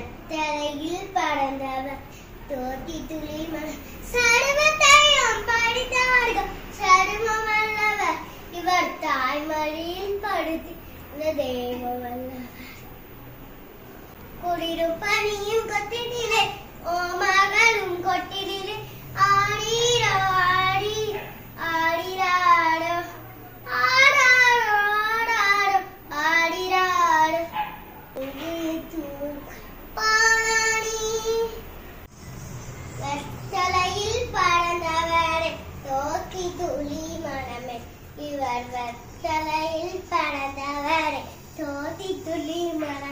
வெத்தலையில் பறந்தவர் தோட்டி துளி சருமத்தையும் படித்தார்கள் சருமம் வல்லவர் இவர் தாய்மொழியில் படுத்தி தெய்வம் வல்லவர் குளிரும் பனியும் கொத்தினிலே ஓமகளும் கொட்டினிலே ஆடிரோ ஆடி ஆடிராடோ ஆடாரோ ஆடாரோ ஆடிராடோ பாணி வெத்தலையில் பறந்தவரே தோக்கி துளி மனமே இவர் வெத்தலையில் பறந்தவரே தோத்தி துளி மனம்